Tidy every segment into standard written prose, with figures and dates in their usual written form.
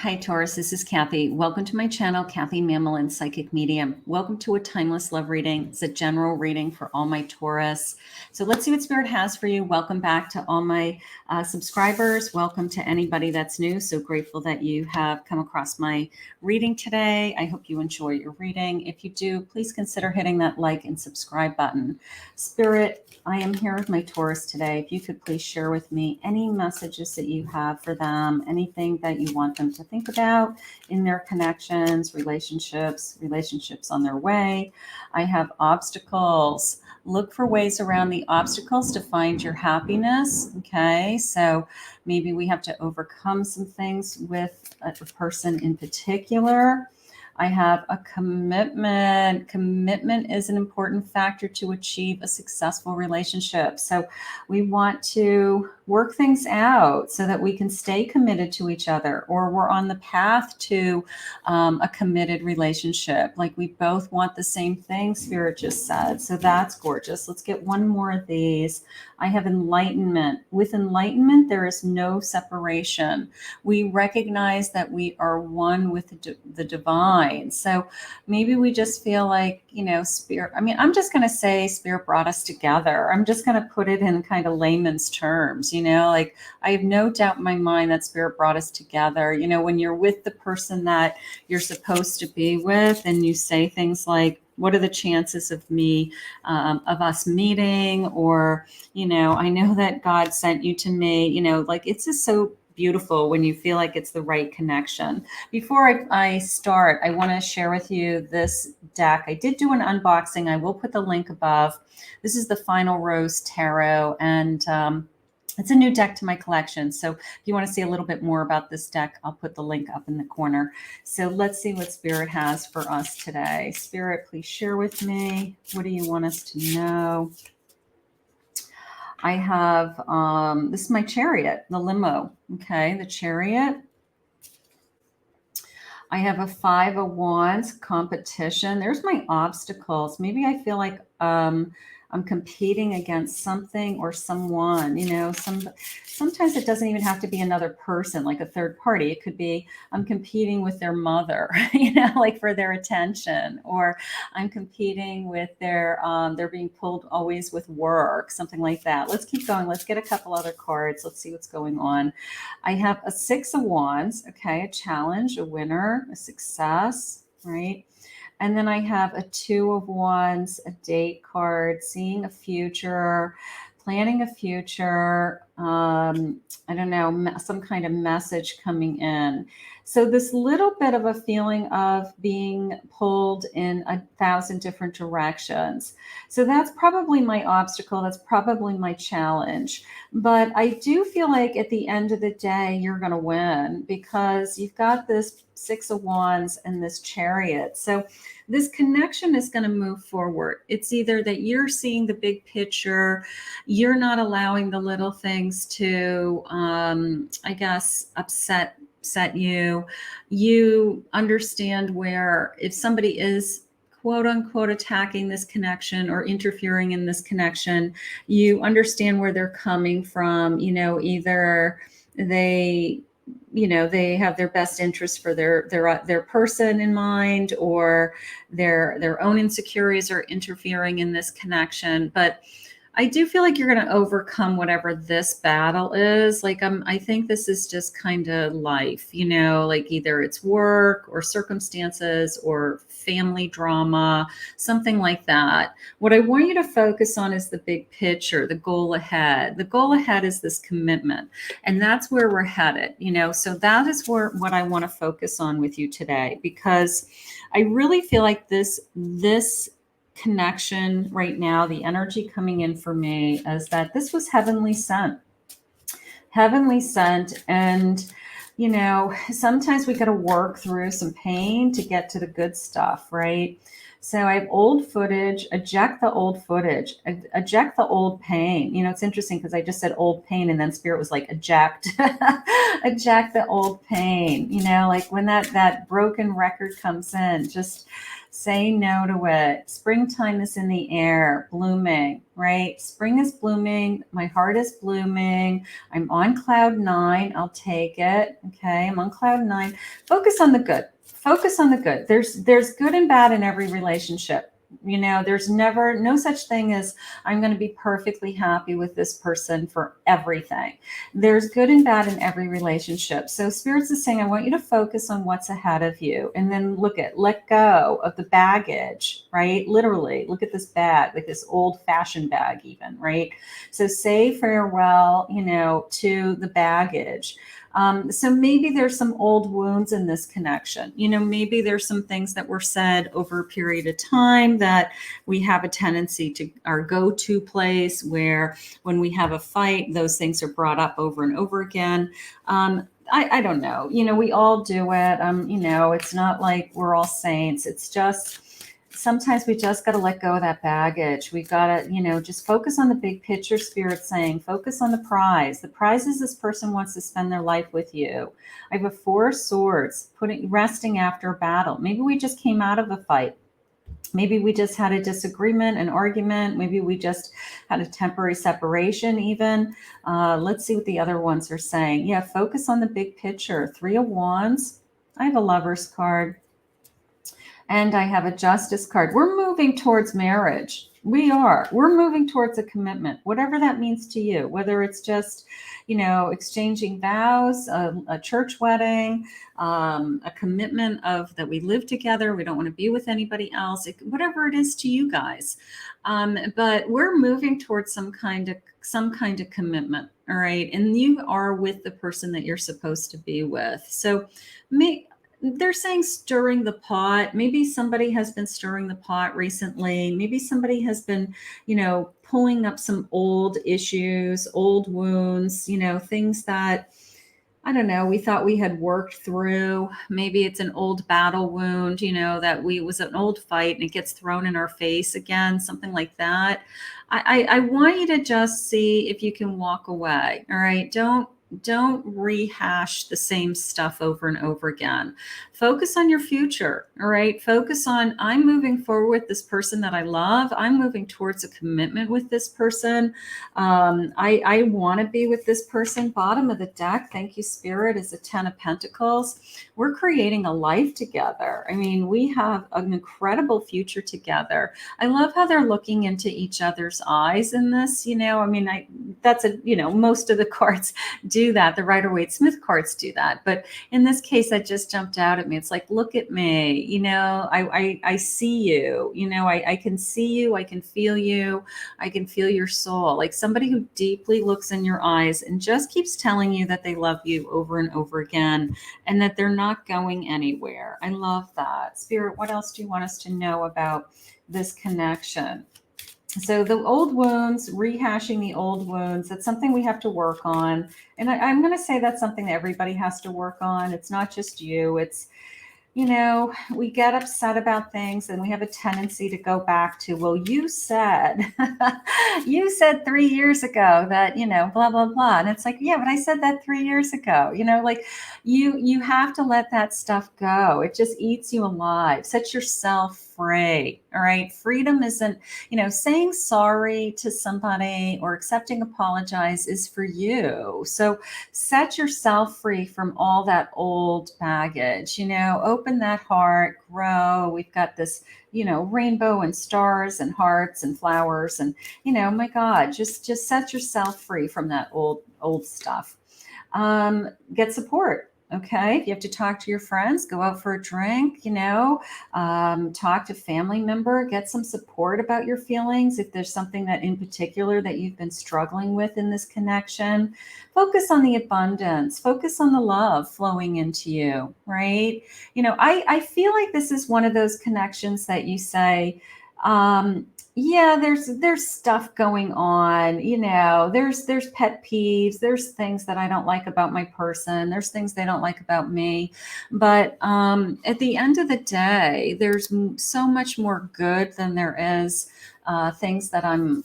Hi, Taurus. This is Kathy. Welcome to my channel, Kathy Mamolen, Psychic Medium. Welcome to a timeless love reading. It's a general reading for all my Taurus. So let's see what Spirit has for you. Welcome back to all my subscribers. Welcome to anybody that's new. So grateful that you have come across my reading today. I hope you enjoy your reading. If you do, please consider hitting that like and subscribe button. Spirit, I am here with my Taurus today. If you could please share with me any messages that you have for them, anything that you want them to think about in their connections, relationships on their way. I have obstacles. Look for ways around the obstacles to find your happiness. Okay, so maybe we have to overcome some things with a person in particular. I have a commitment. Commitment is an important factor to achieve a successful relationship. So we want to work things out so that we can stay committed to each other, or we're on the path to a committed relationship. Like we both want the same thing, Spirit just said. So that's gorgeous. Let's get one more of these. I have enlightenment. With enlightenment, there is no separation. We recognize that we are one with the divine. So maybe we just feel like, Spirit, I'm just going to say Spirit brought us together. I'm just going to put it in kind of layman's terms, like I have no doubt in my mind that Spirit brought us together. When you're with the person that you're supposed to be with and you say things like, what are the chances of us meeting? Or, I know that God sent you to me, like it's just so beautiful when you feel like it's the right connection. Before I start, I want to share with you this deck. I did do an unboxing. I will put the link above. This is the Final Rose Tarot, and it's a new deck to my collection. So if you want to see a little bit more about this deck, I'll put the link up in the corner. So let's see what Spirit has for us today. Spirit, please share with me. What do you want us to know? I have, this is my Chariot, the limo. Okay, the Chariot. I have a 5 of Wands, competition. There's my obstacles. Maybe I feel like I'm competing against something or someone, sometimes it doesn't even have to be another person, like a third party. It could be I'm competing with their mother, like for their attention, or I'm competing with they're being pulled always with work, something like that. Let's keep going. Let's get a couple other cards. Let's see what's going on. I have a 6 of Wands. Okay. A challenge, a winner, a success, right? And then I have a 2 of Wands, a date card, seeing a future, planning a future, I don't know, some kind of message coming in. So this little bit of a feeling of being pulled in 1,000 different directions. So that's probably my obstacle. That's probably my challenge. But I do feel like at the end of the day, you're going to win because you've got this 6 of Wands and this Chariot. So this connection is going to move forward. It's either that you're seeing the big picture, you're not allowing the little things to, upset you. You understand where if somebody is quote unquote attacking this connection or interfering in this connection, you understand where they're coming from. Either they have their best interest for their person in mind, or their own insecurities are interfering in this connection. But I do feel like you're going to overcome whatever this battle is. Like I think this is just kind of life, like either it's work or circumstances or family drama, something like that. What I want you to focus on is the big picture, the goal ahead. The goal ahead is this commitment, and that's where we're headed, So that is what I want to focus on with you today, because I really feel like this connection right now, the energy coming in for me is that this was heavenly sent. And sometimes we got to work through some pain to get to the good stuff, right? So I have old footage, eject the old footage, eject the old pain. It's interesting because I just said old pain and then Spirit was like, eject, eject the old pain, like when that broken record comes in, just Say no to it. Springtime is in the air, blooming, right? Spring is blooming. My heart is blooming. I'm on cloud 9. I'll take it. Okay. I'm on cloud 9. Focus on the good. Focus on the good. There's good and bad in every relationship. You know, there's never no such thing as I'm going to be perfectly happy with this person for everything. There's good and bad in every relationship. So Spirits is saying, I want you to focus on what's ahead of you, and then let go of the baggage, right? Literally, look at this bag, like this old fashioned bag even, right? So say farewell, you know, to the baggage. So maybe there's some old wounds in this connection. You know, maybe there's some things that were said over a period of time that we have a tendency to our go-to place where when we have a fight, those things are brought up over and over again. I don't know. You know, we all do it. You know, it's not like we're all saints. It's just sometimes we just got to let go of that baggage. We got to, you know, just focus on the big picture. Spirit saying, focus on the prize. The prize is this person wants to spend their life with you. I have a 4 swords, resting after a battle. Maybe we just came out of a fight. Maybe we just had a disagreement, an argument. Maybe we just had a temporary separation even. Let's see what the other ones are saying. Yeah, focus on the big picture. 3 of Wands. I have a Lover's card. And I have a Justice card. We're moving towards marriage. We are. We're moving towards a commitment, whatever that means to you, whether it's just, you know, exchanging vows, a church wedding, a commitment of that we live together. We don't want to be with anybody else, whatever it is to you guys. But we're moving towards some kind of commitment. All right. And you are with the person that you're supposed to be with. So they're saying stirring the pot. Maybe somebody has been stirring the pot recently. Maybe somebody has been, you know, pulling up some old issues, old wounds, you know, things that, I don't know, we thought we had worked through. Maybe it's an old battle wound, you know, was an old fight and it gets thrown in our face again, something like that. I want you to just see if you can walk away. All right. Don't rehash the same stuff over and over again. Focus on your future. All right. Focus on, I'm moving forward with this person that I love. I'm moving towards a commitment with this person. I want to be with this person. Bottom of the deck, thank you, Spirit, is a 10 of Pentacles. We're creating a life together. I mean, we have an incredible future together. I love how they're looking into each other's eyes in this. You know, I mean, most of the cards do that. The Rider-Waite Smith cards do that. But in this case, that just jumped out at me. It's like, look at me, you know, I see you, you know, I can see you. I can feel you. I can feel your soul. Like somebody who deeply looks in your eyes and just keeps telling you that they love you over and over again and that they're not going anywhere. I love that. Spirit, what else do you want us to know about this connection? So the old wounds, rehashing the old wounds, that's something we have to work on. And I'm going to say that's something that everybody has to work on. It's not just you. It's, you know, we get upset about things and we have a tendency to go back to, well, you said, you said 3 years ago that, you know, blah, blah, blah. And it's like, yeah, but I said that 3 years ago, you know, like you have to let that stuff go. It just eats you alive. Set yourself free. All right. Freedom isn't, you know, saying sorry to somebody or accepting apologize is for you. So set yourself free from all that old baggage, you know, open that heart, grow. We've got this, you know, rainbow and stars and hearts and flowers and, you know, my God, just set yourself free from that old stuff. Get support. Okay. If you have to talk to your friends, go out for a drink, you know, talk to family member, get some support about your feelings. If there's something that in particular that you've been struggling with in this connection, focus on the abundance, focus on the love flowing into you, right? You know, I feel like this is one of those connections that you say, yeah, there's stuff going on, you know, there's pet peeves, there's things that I don't like about my person, there's things they don't like about me. But at the end of the day, there's so much more good than there is things that I'm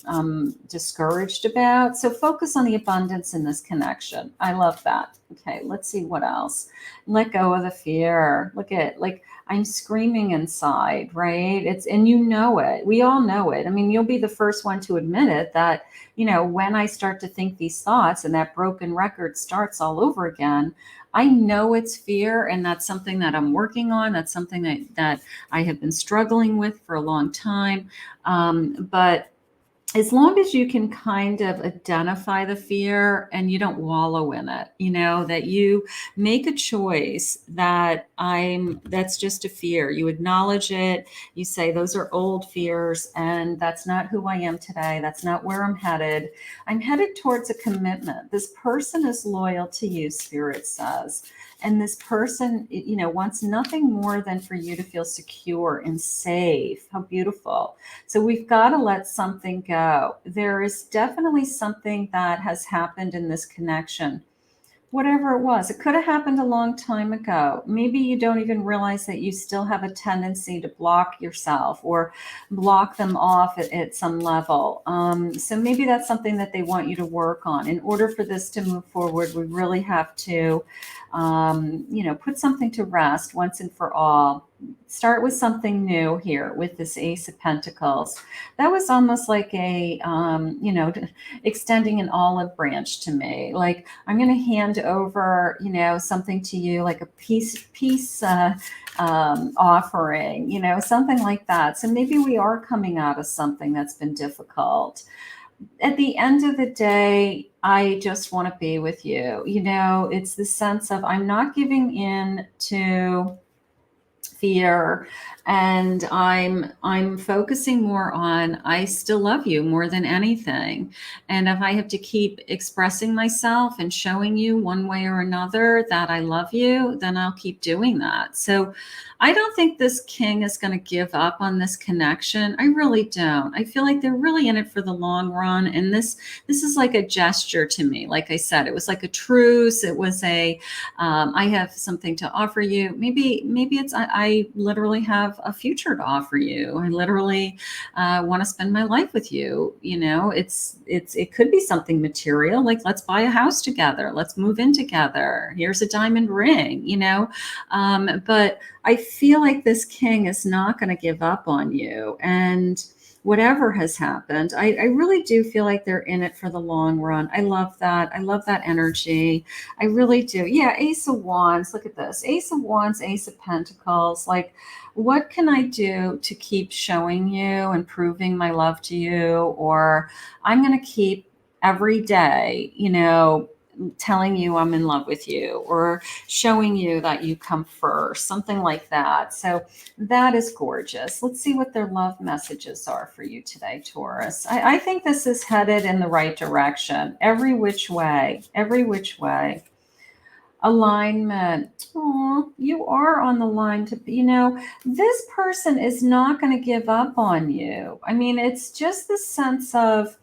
discouraged about. So focus on the abundance in this connection. I love that. Okay, let's see what else. Let go of the fear. Look at, like, I'm screaming inside, right? And you know it. We all know it. I mean, you'll be the first one to admit it, that, when I start to think these thoughts and that broken record starts all over again, I know it's fear, and that's something that I'm working on. That's something that I have been struggling with for a long time. But as long as you can kind of identify the fear and you don't wallow in it, that you make a choice that's just a fear. You acknowledge it. You say, those are old fears, and that's not who I am today. That's not where I'm headed. I'm headed towards a commitment. This person is loyal to you, Spirit says. And this person, wants nothing more than for you to feel secure and safe. How beautiful. So we've got to let something go. There is definitely something that has happened in this connection. Whatever it was, it could have happened a long time ago. Maybe you don't even realize that you still have a tendency to block yourself or block them off at some level. So maybe that's something that they want you to work on. In order for this to move forward, we really have to, put something to rest once and for all. Start with something new here with this Ace of Pentacles. That was almost like a, extending an olive branch to me. Like, I'm going to hand over, something to you, like a peace offering, something like that. So maybe we are coming out of something that's been difficult. At the end of the day, I just want to be with you. It's the sense of, I'm not giving in to fear, and I'm focusing more on, I still love you more than anything. And if I have to keep expressing myself and showing you one way or another that I love you, then I'll keep doing that. So I don't think this king is going to give up on this connection. I really don't. I feel like they're really in it for the long run. And this is like a gesture to me. Like I said, it was like a truce. It was I have something to offer you. Maybe it's, I literally have a future to offer you. I literally want to spend my life with you. It could be something material, like, let's buy a house together. Let's move in together. Here's a diamond ring, but I feel like this king is not going to give up on you. And whatever has happened, I really do feel like they're in it for the long run. I love that. I love that energy. I really do. Yeah, Ace of Wands. Look at this. Ace of Wands, Ace of Pentacles. Like, what can I do to keep showing you and proving my love to you? Or I'm going to keep every day, telling you I'm in love with you, or showing you that you come first, something like that. So that is gorgeous. Let's see what their love messages are for you today, Taurus. I think this is headed in the right direction, every which way, every which way. Alignment. Oh, you are on the line to, this person is not going to give up on you. I mean, it's just the sense of,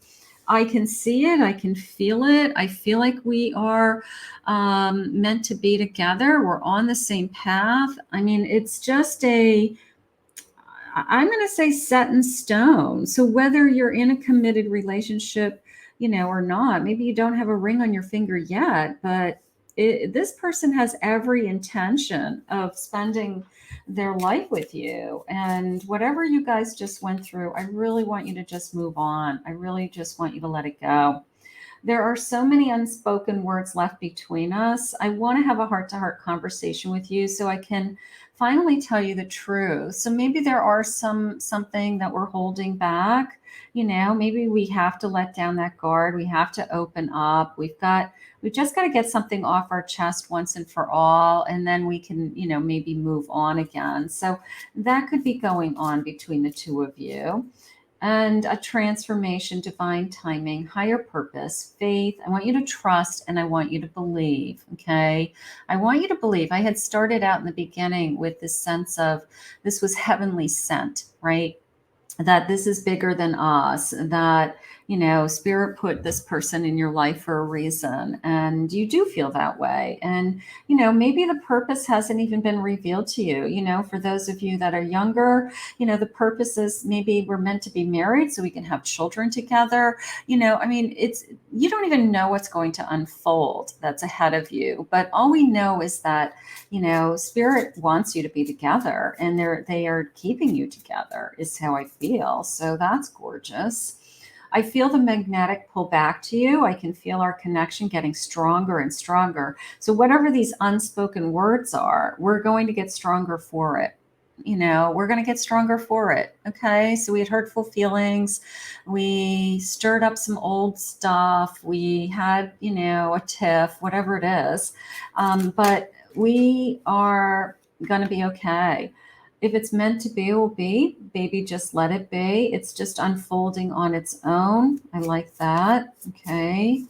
I can see it. I can feel it. I feel like we are meant to be together. We're on the same path. I mean, it's just I'm going to say set in stone. So whether you're in a committed relationship, or not, maybe you don't have a ring on your finger yet, but this person has every intention of spending their life with you. And whatever you guys just went through, I really want you to just move on. I really just want you to let it go. There are so many unspoken words left between us. I want to have a heart-to-heart conversation with you so I can finally tell you the truth. So maybe there are something that we're holding back. Maybe we have to let down that guard. We have to open up. We've just got to get something off our chest once and for all, and then we can, maybe move on again. So that could be going on between the two of you. And a transformation, divine timing, higher purpose, faith. I want you to trust, and I want you to believe. Okay. I want you to believe. I had started out in the beginning with this sense of this was heavenly sent, right? That this is bigger than us, that, Spirit put this person in your life for a reason, and you do feel that way. And, maybe the purpose hasn't even been revealed to you. For those of you that are younger, the purpose is maybe we're meant to be married so we can have children together. You don't even know what's going to unfold that's ahead of you. But all we know is that, Spirit wants you to be together, and they are keeping you together is how I feel. So that's gorgeous. I feel the magnetic pull back to you. I can feel our connection getting stronger and stronger. So whatever these unspoken words are, we're going to get stronger for it. We're going to get stronger for it. Okay. So we had hurtful feelings. We stirred up some old stuff. We had, a tiff, whatever it is. But we are going to be okay. If it's meant to be, it will be. Baby, just let it be. It's just unfolding on its own. I like that. Okay.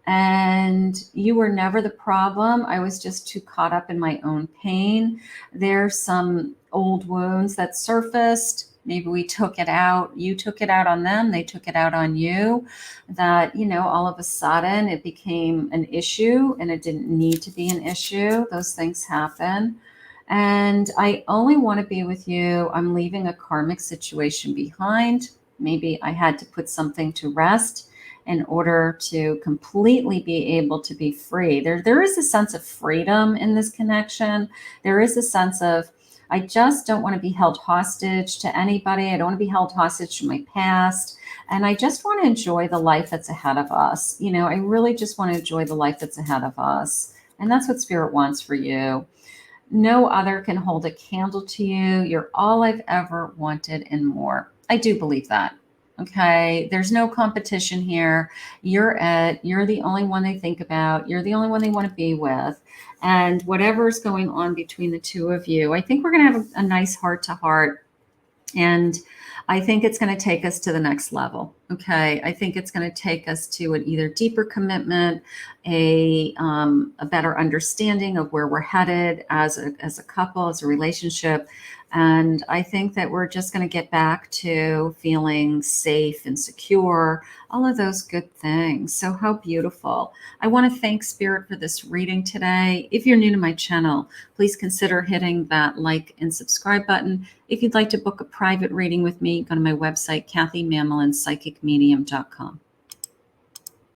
And you were never the problem. I was just too caught up in my own pain. There's some old wounds that surfaced. Maybe we took it out. You took it out on them. They took it out on you. That, all of a sudden it became an issue, and it didn't need to be an issue. Those things happen. And I only want to be with you. I'm leaving a karmic situation behind. Maybe I had to put something to rest in order to completely be able to be free. There is a sense of freedom in this connection. There is a sense of, I just don't want to be held hostage to anybody. I don't want to be held hostage to my past. And I just want to enjoy the life that's ahead of us. I really just want to enjoy the life that's ahead of us. And that's what Spirit wants for you. No other can hold a candle to you. You're all I've ever wanted and more. I do believe that. Okay. There's no competition here. You're it. You're the only one they think about. You're the only one they want to be with. And whatever's going on between the two of you, I think we're going to have a nice heart to heart. And I think it's going to take us to the next level. Okay. I think it's going to take us to an either deeper commitment, a better understanding of where we're headed as a couple, as a relationship. And I think that we're just going to get back to feeling safe and secure, all of those good things. So how beautiful. I want to thank Spirit for this reading today. If you're new to my channel, please consider hitting that like and subscribe button. If you'd like to book a private reading with me, go to my website, KathyMamolenPsychicMedium.com.